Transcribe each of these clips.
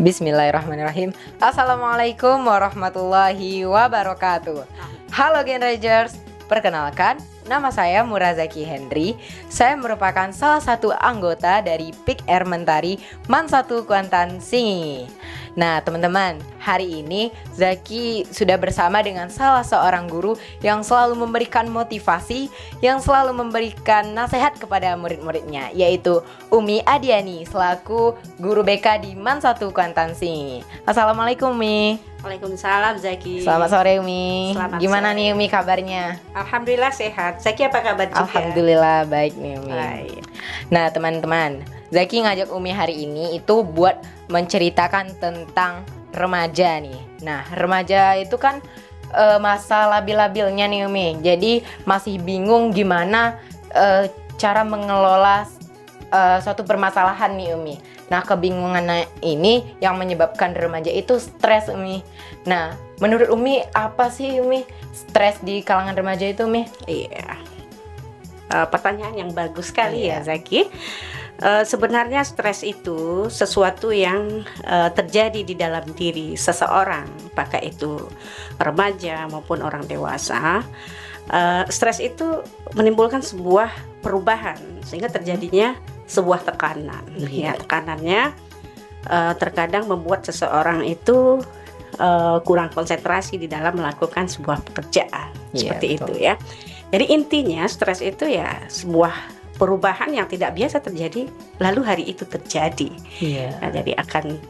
Bismillahirrahmanirrahim. Assalamualaikum warahmatullahi wabarakatuh. Halo Genragers, perkenalkan nama saya Murazaki Henry. Saya merupakan salah satu anggota dari PIK R Mentari Man 1 Kuantan Singi. Nah teman-teman, hari ini Zaki sudah bersama dengan salah seorang guru yang selalu memberikan motivasi, yang selalu memberikan nasihat kepada murid-muridnya, yaitu Umi Adiani selaku guru BK di Man 1 Kuantan Singi. Assalamualaikum Umi. Waalaikumsalam Zaki. Selamat sore Umi. Selamat Gimana sore. nih Umi kabarnya? Alhamdulillah sehat. Zaki apa kabar juga? Alhamdulillah baik nih Umi. Baik. Nah teman-teman, Zaki ngajak Umi hari ini itu buat menceritakan tentang remaja nih. Nah remaja itu kan masa labil-labilnya nih Umi. Jadi masih bingung gimana cara mengelola suatu permasalahan nih Umi. Nah kebingungan ini yang menyebabkan remaja itu stres Umi. Nah menurut Umi apa sih Umi stres di kalangan remaja itu Umi? Iya. Pertanyaan yang bagus sekali Iya. ya Zaki. Sebenarnya stres itu sesuatu yang terjadi di dalam diri seseorang, apakah itu remaja maupun orang dewasa. Stres itu menimbulkan sebuah perubahan sehingga terjadinya sebuah tekanan. Iya. Ya, tekanannya terkadang membuat seseorang itu kurang konsentrasi di dalam melakukan sebuah pekerjaan. Iya, Seperti betul. itu ya. Jadi intinya stres itu ya sebuah perubahan yang tidak biasa terjadi lalu hari itu terjadi. Iya. Nah, jadi akan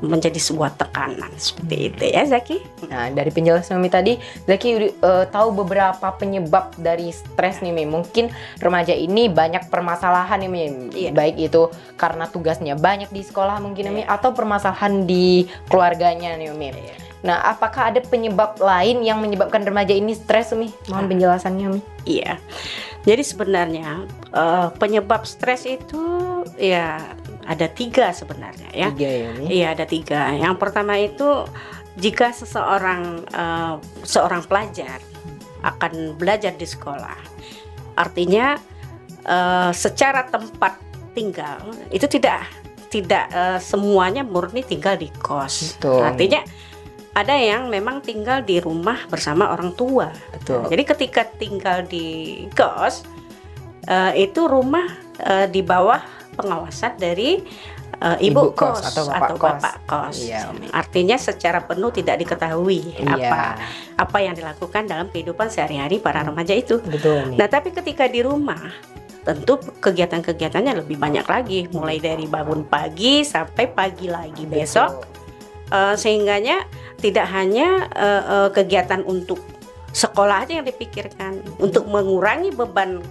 menjadi sebuah tekanan seperti itu ya Zaki. Nah dari penjelasan Umi tadi, Zaki tahu beberapa penyebab dari stres nih Mi. Mungkin remaja ini banyak permasalahan nih Mi. Iya. Baik itu karena tugasnya banyak di sekolah mungkin Mi, atau permasalahan di keluarganya nih Mi. Nah apakah ada penyebab lain yang menyebabkan remaja ini stres Mi? Mohon penjelasannya Mi. Iya. Jadi sebenarnya penyebab stres itu ya ada 3 sebenarnya ya. 3 ya Mi. Iya ada 3. Yang pertama itu jika seseorang seorang pelajar akan belajar di sekolah, artinya secara tempat tinggal itu tidak semuanya murni tinggal di kos. Betul. Artinya ada yang memang tinggal di rumah bersama orang tua. Betul. Jadi ketika tinggal di kos itu rumah di bawah pengawasan dari ibu kos atau bapak kos. Iya, Umi. Artinya secara penuh tidak diketahui Iya. apa yang dilakukan dalam kehidupan sehari-hari para remaja itu. Betul Mi. Nah, tapi ketika di rumah tentu kegiatan-kegiatannya lebih banyak lagi, mulai dari bangun pagi sampai pagi lagi besok. Sehingganya tidak hanya kegiatan untuk sekolah aja yang dipikirkan. Untuk mengurangi beban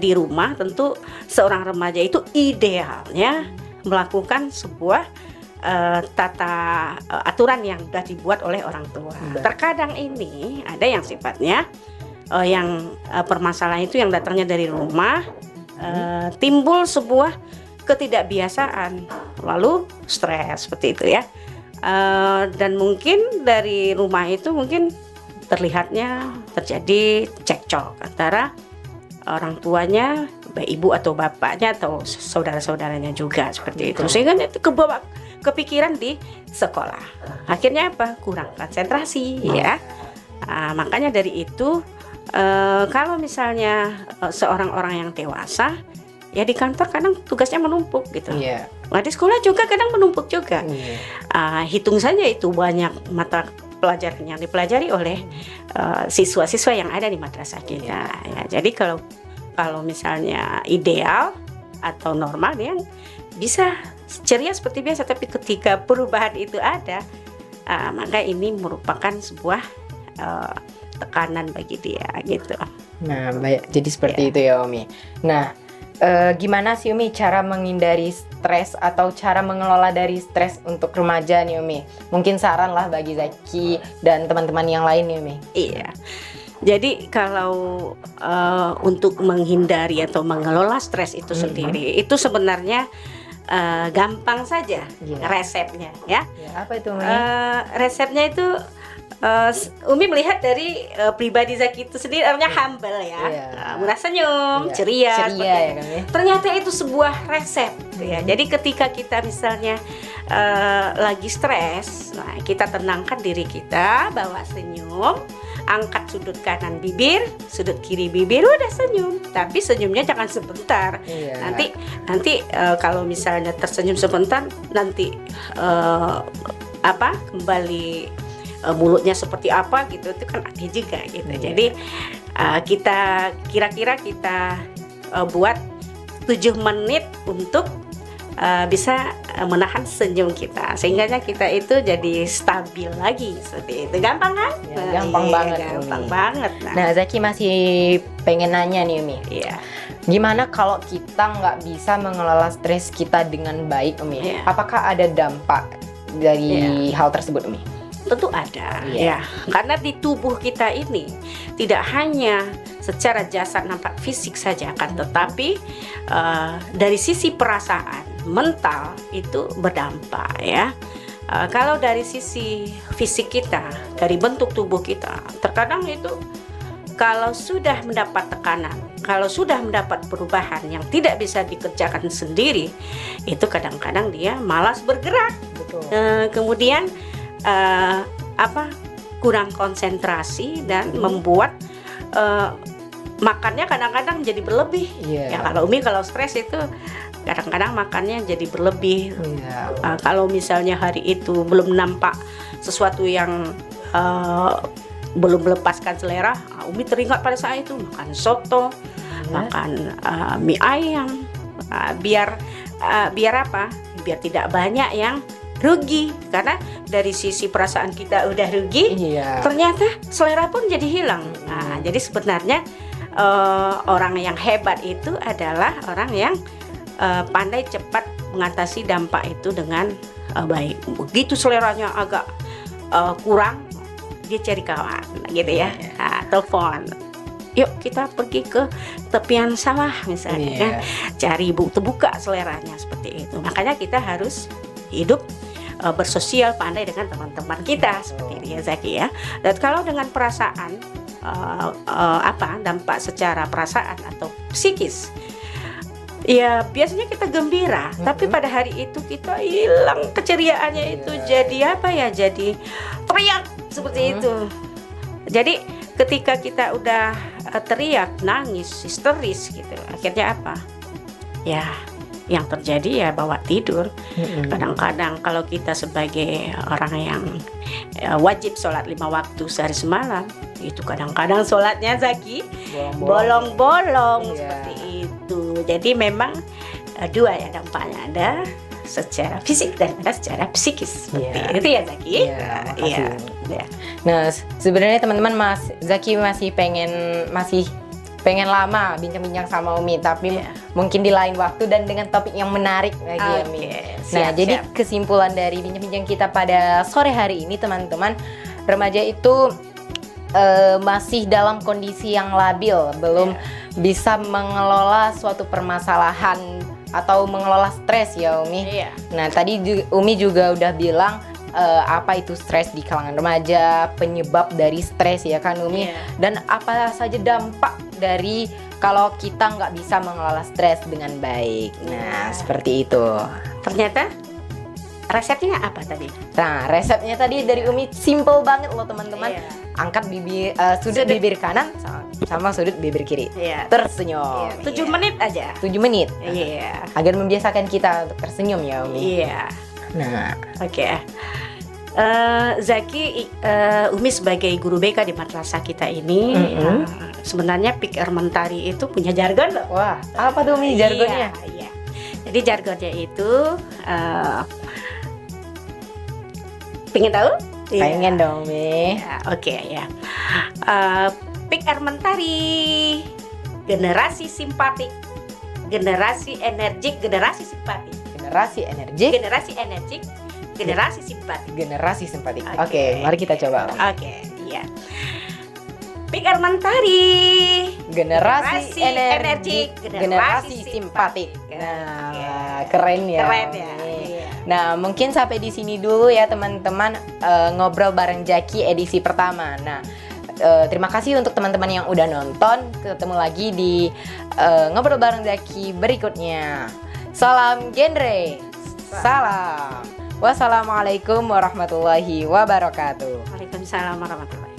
di rumah, tentu seorang remaja itu idealnya melakukan sebuah tata aturan yang sudah dibuat oleh orang tua. Betul. Terkadang ini ada yang sifatnya yang permasalahan itu yang datangnya dari rumah, timbul sebuah ketidakbiasaan, lalu stres seperti itu ya. Dan mungkin dari rumah itu mungkin terlihatnya terjadi cekcok antara orang tuanya, baik ibu atau bapaknya atau saudara-saudaranya juga seperti itu, sehingga itu kebawa kepikiran di sekolah. Akhirnya apa? Kurang konsentrasi ya. Makanya dari itu kalau misalnya seorang orang yang dewasa ya di kantor kadang tugasnya menumpuk gitu. Iya. Nah, di sekolah juga kadang menumpuk juga. Iya. Hitung saja itu banyak mata pelajaran yang dipelajari oleh siswa-siswa yang ada di madrasah kita. Ya, jadi kalau misalnya ideal atau normal dia bisa ceria seperti biasa, tapi ketika perubahan itu ada, maka ini merupakan sebuah tekanan bagi dia gitu. Nah, jadi seperti itu ya Umi. Nah, gimana sih Umi cara menghindari stres atau cara mengelola dari stres untuk remaja nih Umi? Mungkin saran lah bagi Zaki dan teman-teman yang lain nih Umi. Iya. Jadi kalau untuk menghindari atau mengelola stres itu sendiri, itu sebenarnya gampang saja resepnya ya. Ya, apa itu Umi? Resepnya itu Umi melihat dari pribadi Zaki itu sendiri orangnya humble ya, Iya. murah senyum, Iya. ceria, Ceria ya kan ya. ternyata itu sebuah resep gitu ya. Jadi ketika kita misalnya lagi stres, nah kita tenangkan diri kita, bawa senyum, angkat sudut kanan bibir, sudut kiri bibir, udah senyum. Tapi senyumnya jangan sebentar. Iya. Nanti kalau misalnya tersenyum sebentar, nanti kembali mulutnya seperti apa gitu, itu kan aneh juga gitu. Iya. Jadi kita kira-kira kita buat 7 menit untuk bisa menahan senyum kita, sehingga kita itu jadi stabil lagi seperti itu. Gampang kan? Ya, gampang banget, gampang Umi. banget. Nah, Zaki masih pengen nanya nih, Umi. Iya. Gimana kalau kita nggak bisa mengelola stres kita dengan baik, Umi? Iya. Apakah ada dampak dari hal tersebut, Umi? Tentu ada, Iya. ya. Karena di tubuh kita ini tidak hanya secara jasad nampak fisik saja, kan, tetapi dari sisi perasaan, mental itu berdampak, ya. Kalau dari sisi fisik kita, dari bentuk tubuh kita, terkadang itu kalau sudah mendapat tekanan, kalau sudah mendapat perubahan yang tidak bisa dikerjakan sendiri, itu kadang-kadang dia malas bergerak. Betul. Kemudian kurang konsentrasi dan membuat makannya kadang-kadang jadi berlebih. Iya. Ya, kalau Umi kalau stres itu kadang-kadang makannya jadi berlebih. Iya. Kalau misalnya hari itu belum nampak sesuatu yang belum melepaskan selera, Umi teringat pada saat itu makan soto, makan mie ayam, biar apa? Biar tidak banyak yang rugi, karena dari sisi perasaan kita udah rugi, Iya. ternyata selera pun jadi hilang. Nah, jadi sebenarnya orang yang hebat itu adalah orang yang pandai cepat mengatasi dampak itu dengan baik. Begitu seleranya agak kurang, dia cari kawan, gitu ya. Nah, telepon, yuk kita pergi ke tepian sawah misalnya, kan, cari terbuka seleranya seperti itu. Makanya kita harus hidup bersosial, pandai dengan teman-teman kita seperti ini ya, Zaki, ya. Dan kalau dengan perasaan dampak secara perasaan atau psikis, ya biasanya kita gembira, tapi pada hari itu kita hilang keceriaannya, itu jadi jadi teriak seperti itu. Jadi ketika kita udah teriak, nangis, histeris gitu, akhirnya apa? Ya, yang terjadi ya bawa tidur. Kadang-kadang kalau kita sebagai orang yang wajib sholat 5 waktu sehari semalam, itu kadang-kadang sholatnya, Zaki, bolong-bolong seperti itu. Jadi memang dua ya dampaknya, ada secara fisik dan ada secara psikis seperti itu ya, Zaki. Iya. Nah, sebenarnya teman-teman, Zaki masih pengen lama bincang-bincang sama Umi, tapi mungkin di lain waktu dan dengan topik yang menarik lagi ya, Umi. Nah, jadi kesimpulan dari bincang-bincang kita pada sore hari ini, teman-teman, remaja itu masih dalam kondisi yang labil, belum bisa mengelola suatu permasalahan atau mengelola stres ya, Umi. Nah, tadi Umi juga udah bilang apa itu stres di kalangan remaja, penyebab dari stres ya kan, Umi, dan apa saja dampak dari kalau kita nggak bisa mengelola stres dengan baik. Nah, seperti itu. Ternyata resepnya apa tadi? Nah, resepnya tadi dari Umi simple banget loh, teman-teman. Angkat sudut bibir kanan sama sudut bibir kiri. Tersenyum. 7 menit aja. 7 menit. Agar membiasakan kita untuk tersenyum ya, Umi. Nah, oke. Zaki, Umi sebagai guru BK di madrasah kita ini, sebenarnya Pikir Mentari itu punya jargon loh. Wah, apa tuh, Umi, jargonnya? Iya. Jadi jargonnya itu, pengen tahu? Pengen dong, Umi. Oke ya. Pikir Mentari, generasi simpatik, generasi energik, generasi simpatik. Generasi energik, generasi energik, generasi simpatik. Generasi simpatik. Oke, mari kita coba. Oke, iya. Pikir Mentari, generasi energik, generasi simpatik. Nah, keren ya. Keren ya. Nah, mungkin sampai di sini dulu ya, teman-teman, ngobrol bareng Zaki edisi pertama. Nah, terima kasih untuk teman-teman yang udah nonton. Ketemu lagi di ngobrol bareng Zaki berikutnya. Salam genre, salam Wassalamualaikum warahmatullahi wabarakatuh. Waalaikumsalam warahmatullahi